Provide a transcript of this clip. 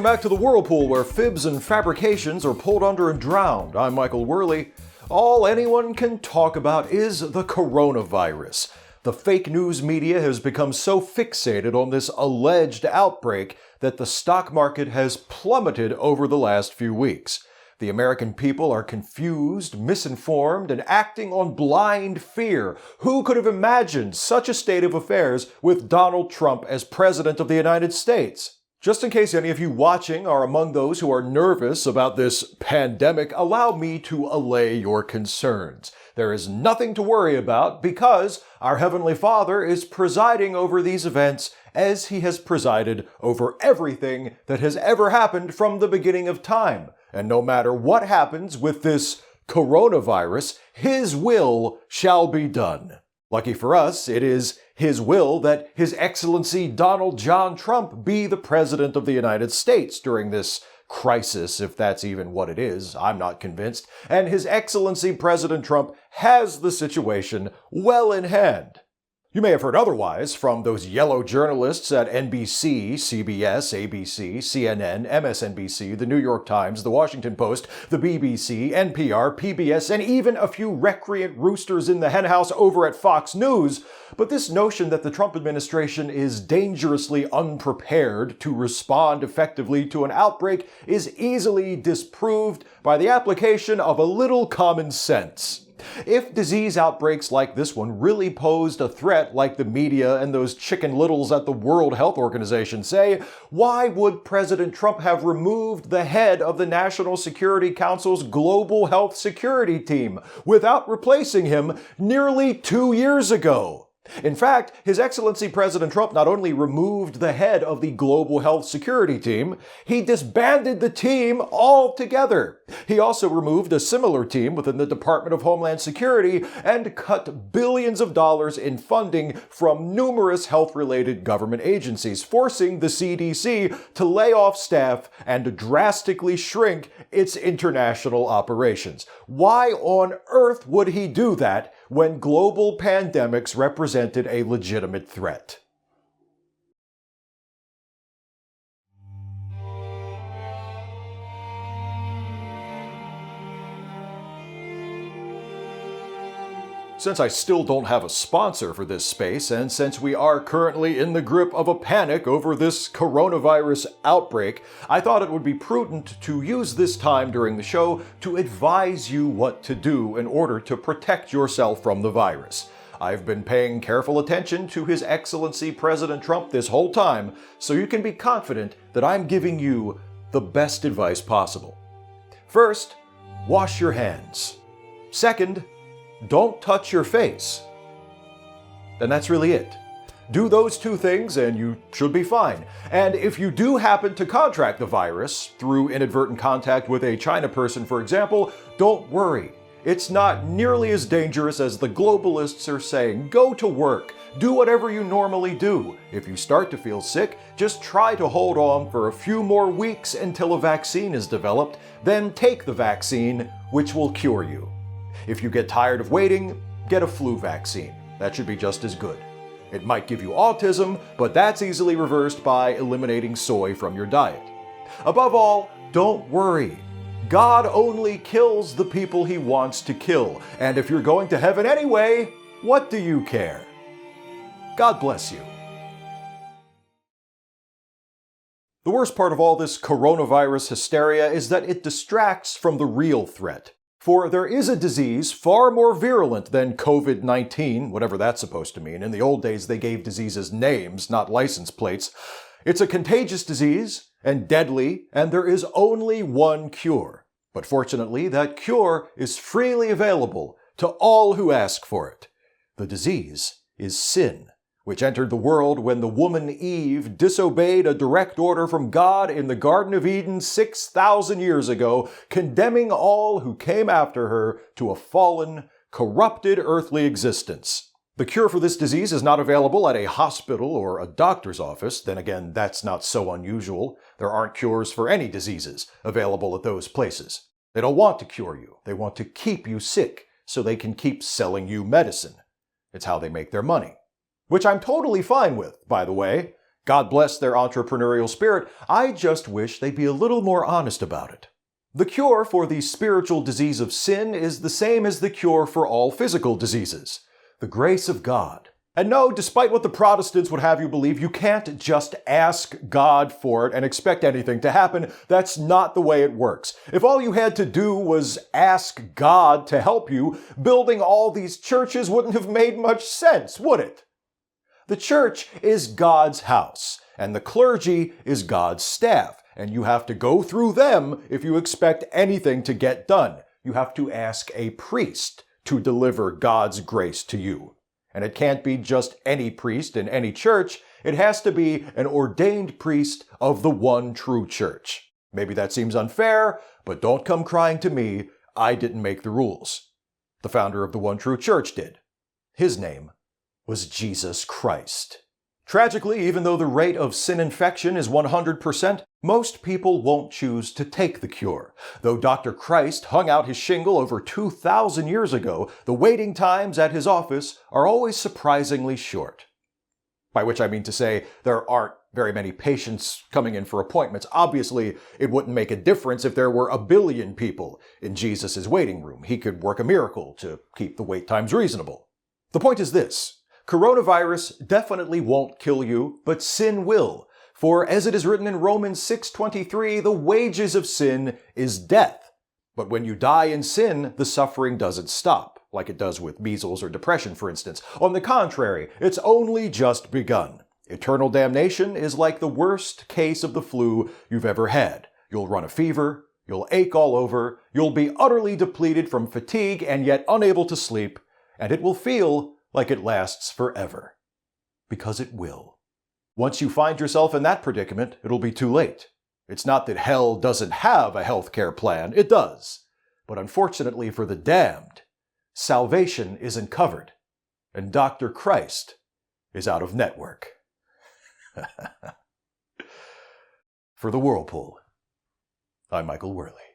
Welcome back to the Whirlpool, where fibs and fabrications are pulled under and drowned. I'm Michael Worley. All anyone can talk about is the coronavirus. The fake news media has become so fixated on this alleged outbreak that the stock market has plummeted over the last few weeks. The American people are confused, misinformed, and acting on blind fear. Who could have imagined such a state of affairs with Donald Trump as President of the United States? Just in case any of you watching are among those who are nervous about this pandemic, allow me to allay your concerns. There is nothing to worry about because our Heavenly Father is presiding over these events as He has presided over everything that has ever happened from the beginning of time. And no matter what happens with this coronavirus, His will shall be done. Lucky for us, it is His will that His Excellency Donald John Trump be the President of the United States during this crisis, if that's even what it is. I'm not convinced. And His Excellency President Trump has the situation well in hand. You may have heard otherwise from those yellow journalists at NBC, CBS, ABC, CNN, MSNBC, the New York Times, the Washington Post, the BBC, NPR, PBS, and even a few recreant roosters in the henhouse over at Fox News. But this notion that the Trump administration is dangerously unprepared to respond effectively to an outbreak is easily disproved by the application of a little common sense. If disease outbreaks like this one really posed a threat like the media and those chicken littles at the World Health Organization say, why would President Trump have removed the head of the National Security Council's Global Health Security Team without replacing him nearly 2 years ago? In fact, His Excellency President Trump not only removed the head of the Global Health Security Team, he disbanded the team altogether. He also removed a similar team within the Department of Homeland Security and cut billions of dollars in funding from numerous health-related government agencies, forcing the CDC to lay off staff and drastically shrink its international operations. Why on earth would he do that when global pandemics represented a legitimate threat? Since I still don't have a sponsor for this space, and since we are currently in the grip of a panic over this coronavirus outbreak, I thought it would be prudent to use this time during the show to advise you what to do in order to protect yourself from the virus. I've been paying careful attention to His Excellency President Trump this whole time, so you can be confident that I'm giving you the best advice possible. First, wash your hands. Second, don't touch your face. And that's really it. Do those two things and you should be fine. And if you do happen to contract the virus through inadvertent contact with a China person, for example, don't worry. It's not nearly as dangerous as the globalists are saying. Go to work. Do whatever you normally do. If you start to feel sick, just try to hold on for a few more weeks until a vaccine is developed, then take the vaccine, which will cure you. If you get tired of waiting, get a flu vaccine. That should be just as good. It might give you autism, but that's easily reversed by eliminating soy from your diet. Above all, don't worry. God only kills the people He wants to kill, and if you're going to heaven anyway, what do you care? God bless you. The worst part of all this coronavirus hysteria is that it distracts from the real threat. For there is a disease far more virulent than COVID-19, whatever that's supposed to mean. In the old days, they gave diseases names, not license plates. It's a contagious disease and deadly, and there is only one cure. But fortunately, that cure is freely available to all who ask for it. The disease is sin, which entered the world when the woman Eve disobeyed a direct order from God in the Garden of Eden 6,000 years ago, condemning all who came after her to a fallen, corrupted earthly existence. The cure for this disease is not available at a hospital or a doctor's office. Then again, that's not so unusual. There aren't cures for any diseases available at those places. They don't want to cure you. They want to keep you sick so they can keep selling you medicine. It's how they make their money. Which I'm totally fine with, by the way. God bless their entrepreneurial spirit. I just wish they'd be a little more honest about it. The cure for the spiritual disease of sin is the same as the cure for all physical diseases: the grace of God. And no, despite what the Protestants would have you believe, you can't just ask God for it and expect anything to happen. That's not the way it works. If all you had to do was ask God to help you, building all these churches wouldn't have made much sense, would it? The church is God's house, and the clergy is God's staff, and you have to go through them if you expect anything to get done. You have to ask a priest to deliver God's grace to you. And it can't be just any priest in any church. It has to be an ordained priest of the one true church. Maybe that seems unfair, but don't come crying to me. I didn't make the rules. The founder of the one true church did. His name was Jesus Christ. Tragically, even though the rate of sin infection is 100%, most people won't choose to take the cure. Though Dr. Christ hung out his shingle over 2,000 years ago, the waiting times at his office are always surprisingly short. By which I mean to say, there aren't very many patients coming in for appointments. Obviously, it wouldn't make a difference if there were a billion people in Jesus' waiting room. He could work a miracle to keep the wait times reasonable. The point is this: coronavirus definitely won't kill you, but sin will. For as it is written in Romans 6:23, the wages of sin is death. But when you die in sin, the suffering doesn't stop, like it does with measles or depression, for instance. On the contrary, it's only just begun. Eternal damnation is like the worst case of the flu you've ever had. You'll run a fever, you'll ache all over, you'll be utterly depleted from fatigue and yet unable to sleep, and it will feel like it lasts forever. Because it will. Once you find yourself in that predicament, it'll be too late. It's not that hell doesn't have a healthcare plan. It does. But unfortunately for the damned, salvation isn't covered, and Dr. Christ is out of network. For the Whirlpool, I'm Michael Worley.